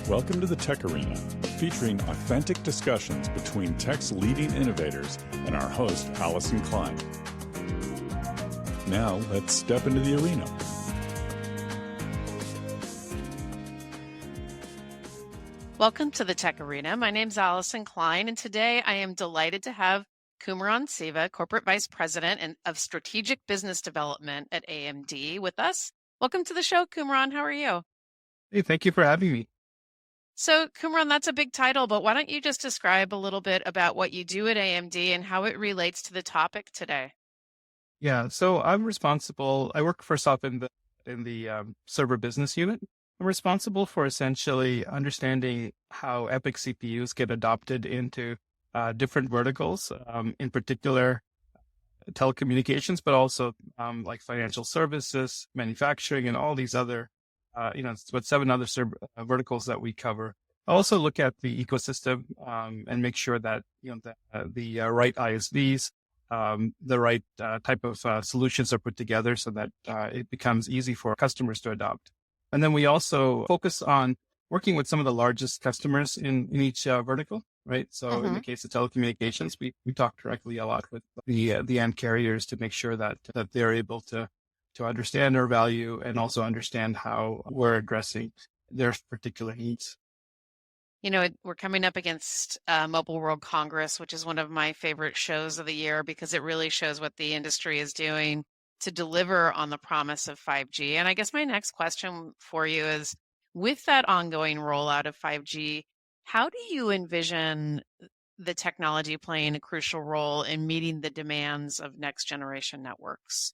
Welcome to the TechArena, featuring authentic discussions between tech's leading innovators and our host, Allyson Klein. Now, let's step into the arena. Welcome to the TechArena. My name's Allyson Klein, and today I am delighted to have Kumaran Siva, Corporate Vice President of Strategic Business Development at AMD, with us. Welcome to the show, Kumaran. How are you? Hey, thank you for having me. So, Kumaran, that's a big title, but why don't you just describe a little bit about what you do at AMD and how it relates to the topic today? Yeah, so I work first off in the server business unit. I'm responsible for essentially understanding how EPYC CPUs get adopted into different verticals, in particular telecommunications, but also like financial services, manufacturing, and all these other it's about 7 other verticals that we cover. I also look at the ecosystem and make sure that the right ISVs, the right type of solutions are put together so that it becomes easy for customers to adopt. And then we also focus on working with some of the largest customers in each vertical, right? So in the case of telecommunications, we talk directly a lot with the end carriers to make sure that they're able to understand our value and also understand how we're addressing their particular needs. You know, we're coming up against Mobile World Congress, which is one of my favorite shows of the year because it really shows what the industry is doing to deliver on the promise of 5G. And I guess my next question for you is, with that ongoing rollout of 5G, how do you envision the technology playing a crucial role in meeting the demands of next generation networks?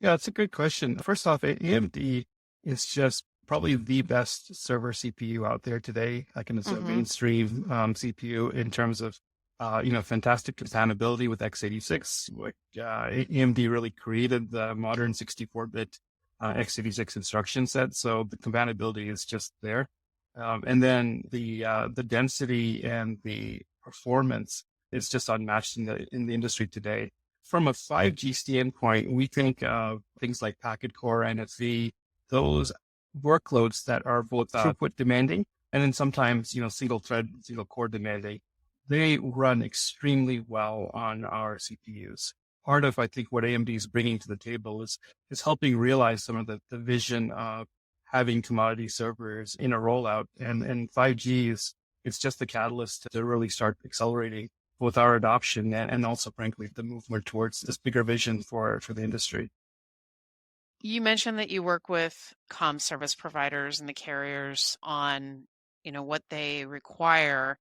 Yeah, it's a good question. First off, AMD is just probably the best server CPU out there today. Like in a mainstream CPU in terms of fantastic compatibility with x86. AMD really created the modern 64-bit x86 instruction set, so the compatibility is just there. And then the density and the performance is just unmatched in the industry today. From a 5G standpoint, we think of things like packet core, NFV, those workloads that are both throughput demanding and then sometimes, single thread, single core demanding. They run extremely well on our CPUs. Part of, I think, what AMD is bringing to the table is helping realize some of the vision of having commodity servers in a rollout. And 5G it's just the catalyst to really start accelerating both our adoption and also, frankly, the movement towards this bigger vision for the industry. You mentioned that you work with comm service providers and the carriers on, what they require.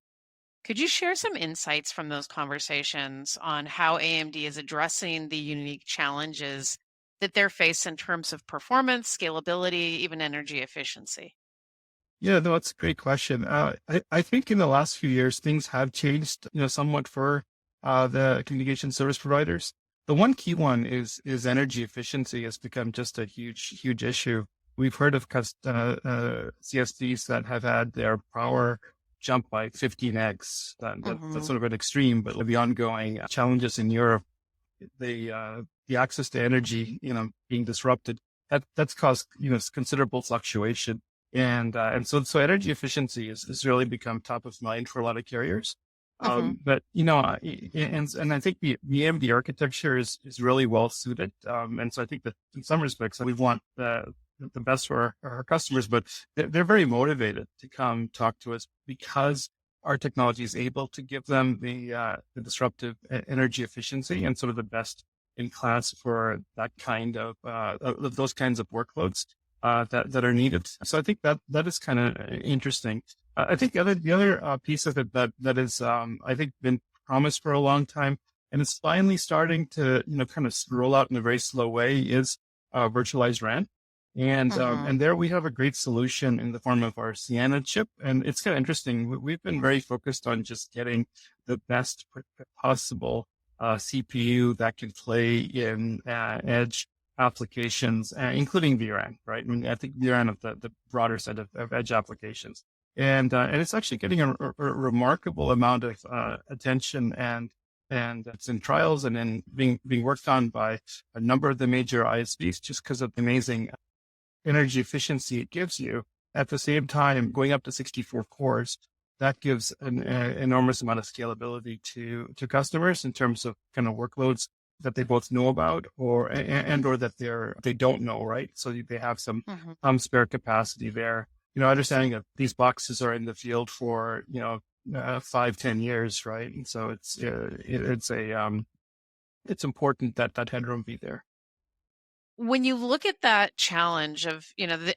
Could you share some insights from those conversations on how AMD is addressing the unique challenges that they're faced in terms of performance, scalability, even energy efficiency? Yeah, no, that's a great question. I think in the last few years, things have changed, somewhat for the communication service providers. The one key one is energy efficiency has become just a huge issue. We've heard of CSPs that have had their power jump by 15x. That's sort of an extreme, but with the ongoing challenges in Europe, the access to energy, being disrupted, that's caused, considerable fluctuation. And so energy efficiency has really become top of mind for a lot of carriers. But, and I think the AMD architecture is really well suited. And so I think that in some respects, we want the best for our customers, but they're very motivated to come talk to us because our technology is able to give them the disruptive energy efficiency and sort of the best in class for that kind of those kinds of workloads that are needed. So I think that is kind of interesting. I think the other piece of it that is I think been promised for a long time, and it's finally starting to kind of roll out in a very slow way, is virtualized RAN. And there we have a great solution in the form of our Siena chip. And it's kind of interesting. We've been very focused on just getting the best possible CPU that can play in edge applications, including VRAN, right? I mean, I think VRAN of the broader set of edge applications. And it's actually getting a remarkable amount of attention, and it's in trials and then being worked on by a number of the major ISVs just because of the amazing energy efficiency it gives you At the same time, going up to 64 cores, that gives an enormous amount of scalability to customers in terms of kind of workloads that they both know about or that they don't know, right? So they have some spare capacity there. Understanding that these boxes are in the field for 5-10 years, right? And so it's important that headroom be there. When you look at that challenge of the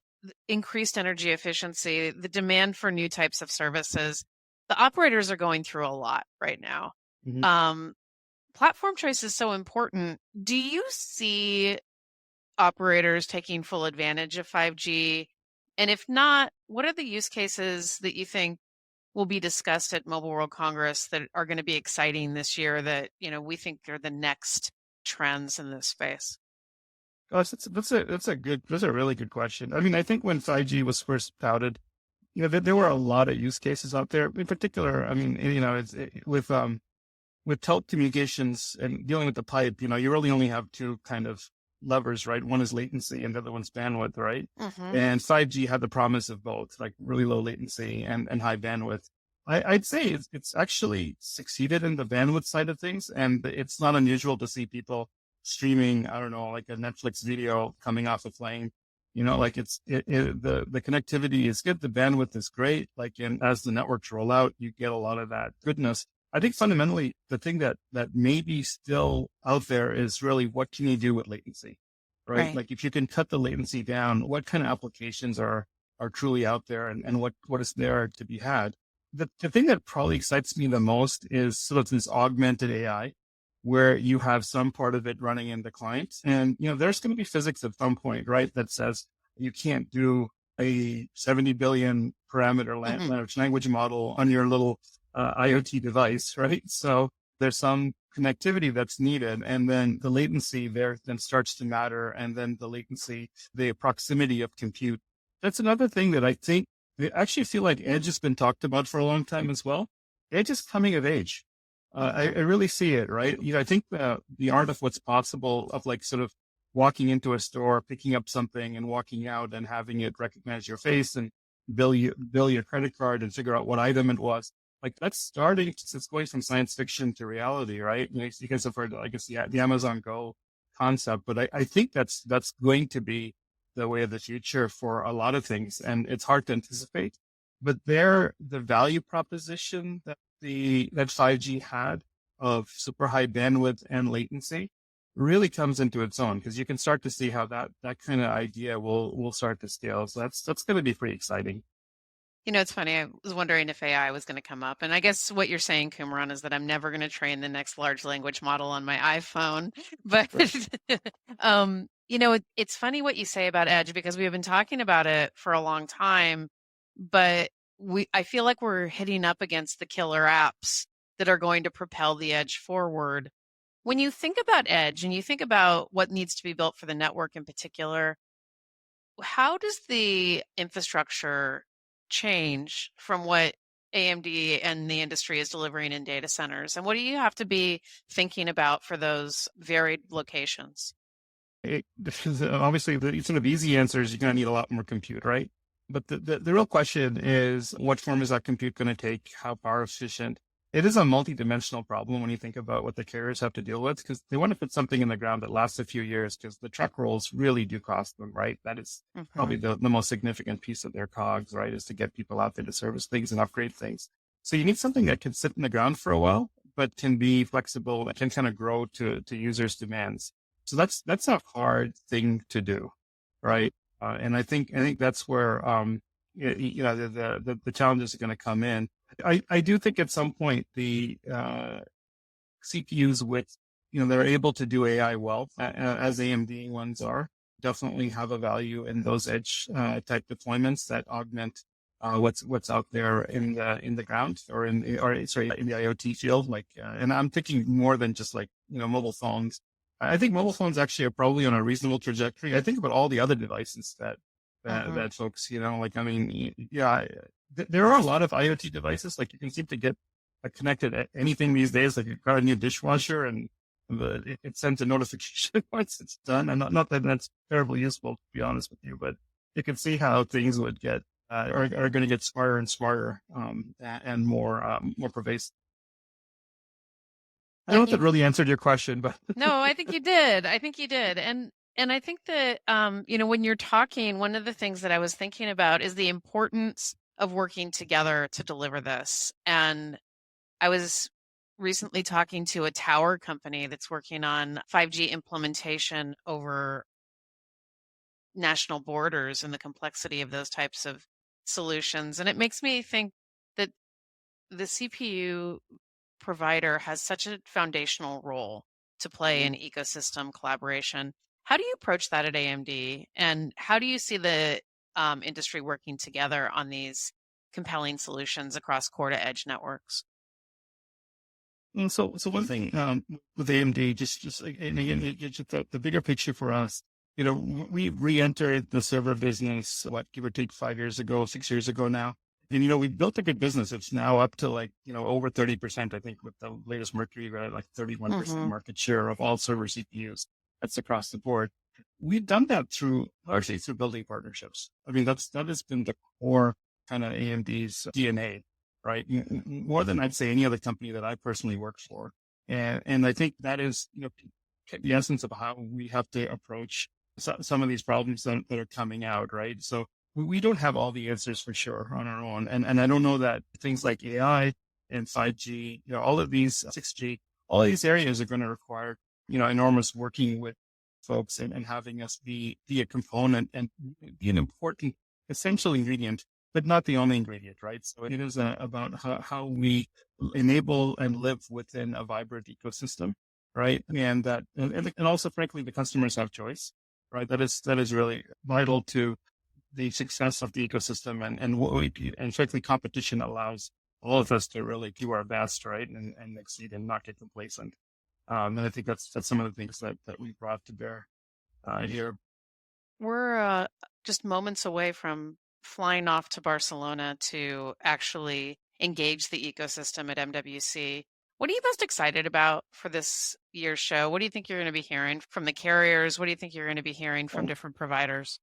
increased energy efficiency, the demand for new types of services, the operators are going through a lot right now. Platform choice is so important. Do you see operators taking full advantage of 5G? And if not, what are the use cases that you think will be discussed at Mobile World Congress that are going to be exciting this year that, we think are the next trends in this space? Gosh, that's a really good question. I mean, I think when 5G was first touted, there were a lot of use cases out there. In particular, I mean, with telecommunications and dealing with the pipe, you really only have two kind of levers, right? One is latency and the other one's bandwidth, right? And 5G had the promise of both, like really low latency and high bandwidth. I'd say it's actually succeeded in the bandwidth side of things. And it's not unusual to see people streaming, I don't know, like a Netflix video coming off a plane. Like the connectivity is good. The bandwidth is great. And as the networks roll out, you get a lot of that goodness. I think fundamentally the thing that may be still out there is really what can you do with latency, right? Like if you can cut the latency down, what kind of applications are truly out there and what is there to be had? The thing that probably excites me the most is sort of this augmented AI, where you have some part of it running in the client. And, there's going to be physics at some point, right? That says you can't do a 70 billion parameter large language model on your little IoT device, right? So there's some connectivity that's needed. And then the latency there then starts to matter. And then the proximity of compute. That's another thing that I think I actually feel like edge has been talked about for a long time as well. Edge is coming of age. I really see it, right? I think the art of what's possible of like sort of walking into a store, picking up something and walking out and having it recognize your face and bill your credit card and figure out what item it was. Like that's starting, it's going from science fiction to reality, right? You guys have heard, I guess, the Amazon Go concept, but I think that's going to be the way of the future for a lot of things. And it's hard to anticipate, but the value proposition that 5G had of super high bandwidth and latency really comes into its own, because you can start to see how that kind of idea will start to scale. So that's going to be pretty exciting. It's funny. I was wondering if AI was going to come up. And I guess what you're saying, Kumaran, is that I'm never going to train the next large language model on my iPhone. But, it's funny what you say about edge, because we have been talking about it for a long time, but I feel like we're hitting up against the killer apps that are going to propel the edge forward. When you think about edge and you think about what needs to be built for the network in particular, how does the infrastructure change from what AMD and the industry is delivering in data centers? And what do you have to be thinking about for those varied locations? Obviously, the sort of easy answer is you're going to need a lot more compute, right? But the real question is, what form is that compute going to take? How power efficient? It is a multi-dimensional problem when you think about what the carriers have to deal with, because they want to put something in the ground that lasts a few years, because the truck rolls really do cost them, right? That is probably the most significant piece of their cogs, right? Is to get people out there to service things and upgrade things. So you need something that can sit in the ground for a while, but can be flexible and can kind of grow to users' demands. So that's a hard thing to do, right? And I think that's where the challenges are going to come in. I do think at some point the CPUs with they're able to do AI well, as AMD ones are, definitely have a value in those edge type deployments that augment what's out there in the ground or in the IoT field. And I'm thinking more than just mobile phones. I think mobile phones actually are probably on a reasonable trajectory. I think about all the other devices that folks, there are a lot of IoT devices. Like you can seem to get connected at anything these days. Like you've got a new dishwasher and it sends a notification once it's done. And not that that's terribly useful, to be honest with you, but you can see how things would get are going to get smarter and smarter and more pervasive. I don't know if that really answered your question, but no, I think you did. I think you did. And I think that when you're talking, one of the things that I was thinking about is the importance of working together to deliver this. And I was recently talking to a tower company that's working on 5G implementation over national borders and the complexity of those types of solutions. And it makes me think that the CPU provider has such a foundational role to play in ecosystem collaboration. How do you approach that at AMD? And how do you see the industry working together on these compelling solutions across core to edge networks? So one thing with AMD, and again, just the bigger picture for us, we re-entered the server business, give or take 5 years ago, 6 years ago now. And, we built a good business. It's now up to over 30%, I think, with the latest Mercury, right? 31% market share of all server CPUs. That's across the board. We've done that largely through building partnerships. I mean, that has been the core kind of AMD's DNA, right? More than I'd say any other company that I personally work for. And I think that is, the essence of how we have to approach some of these problems that are coming out, right? So we don't have all the answers for sure on our own. And I don't know that things like AI and 5G, all of these 6G, all of these areas are going to require, enormous working with folks and having us be a component and be an important essential ingredient, but not the only ingredient, right? So it is about how we enable and live within a vibrant ecosystem, right? And also, frankly, the customers have choice, right? That is really vital to the success of the ecosystem and frankly, competition allows all of us to really do our best, right? And exceed and not get complacent. And I think that's some of the things that we brought to bear here. We're just moments away from flying off to Barcelona to actually engage the ecosystem at MWC. What are you most excited about for this year's show? What do you think you're going to be hearing from the carriers? What do you think you're going to be hearing from different providers?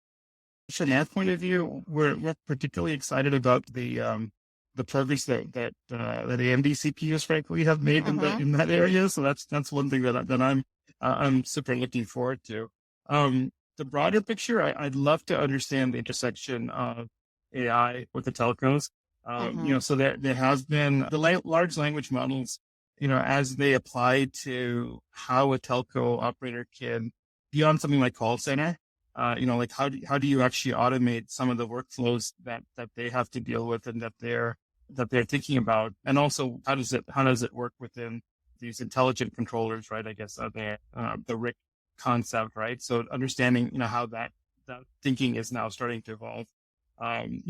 From that point of view, we're particularly excited about the progress that AMD CPUs frankly have made in that area. So that's one thing that I'm super looking forward to. The broader picture, I'd love to understand the intersection of AI with the telcos. So there has been the large language models, as they apply to how a telco operator can be on something like call center. How do you actually automate some of the workflows that they have to deal with and that they're thinking about, and also how does it work within these intelligent controllers, right? I guess the RIC concept, right? So understanding how that thinking is now starting to evolve. In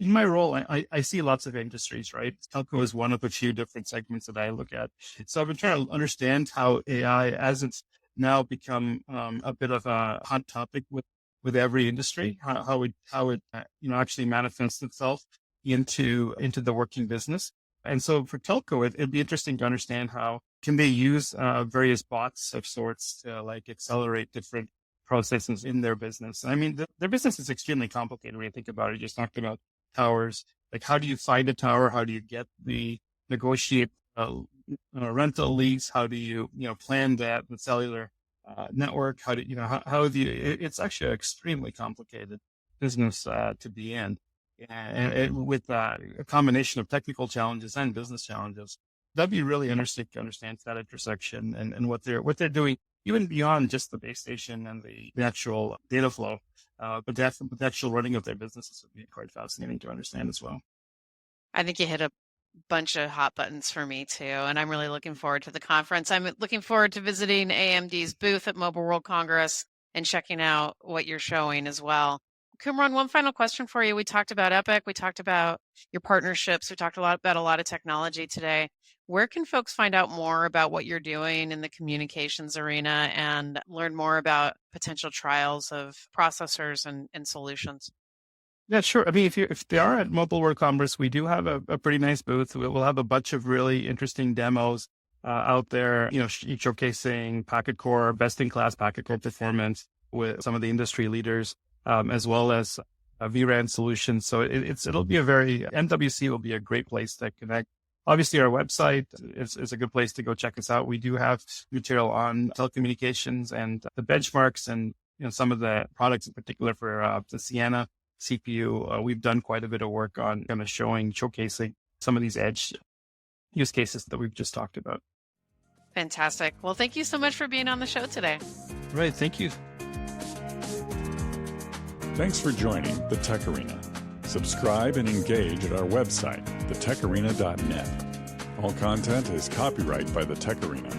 my role, I see lots of industries, right? Telco is one of a few different segments that I look at. So I've been trying to understand how AI, as it's now become a bit of a hot topic with every industry, how it actually manifests itself into the working business. And so for telco, it'd be interesting to understand how can they use various bots of sorts to accelerate different processes in their business. I mean, their business is extremely complicated when you think about it. You just talked about towers. How do you find a tower? How do you negotiate rental lease? How do you plan the cellular network? How do it's actually an extremely complicated business to be in, and with a combination of technical challenges and business challenges. That'd be really interesting to understand that intersection and what they're doing, even beyond just the base station and the actual data flow, but the actual running of their businesses would be quite fascinating to understand as well. I think you hit a bunch of hot buttons for me too, and I'm really looking forward to the conference. I'm looking forward to visiting AMD's booth at Mobile World Congress and checking out what you're showing as well. Kumaran, one final question for you. We talked about EPYC, we talked about your partnerships, we talked about a lot of technology today. Where can folks find out more about what you're doing in the communications arena and learn more about potential trials of processors and solutions? Yeah, sure. I mean, if they are at Mobile World Congress, we do have a pretty nice booth. We'll have a bunch of really interesting demos out there, showcasing packet core, best in class packet core performance with some of the industry leaders, as well as vRAN solutions. So it'll be MWC will be a great place to connect. Obviously, our website is a good place to go check us out. We do have material on telecommunications and the benchmarks and some of the products in particular for the Siena CPU. We've done quite a bit of work on kind of showcasing some of these edge use cases that we've just talked about. Fantastic. Well, thank you so much for being on the show today. Right. Thank you. Thanks for joining the TechArena. Subscribe and engage at our website, thetecharena.net. All content is copyright by the TechArena.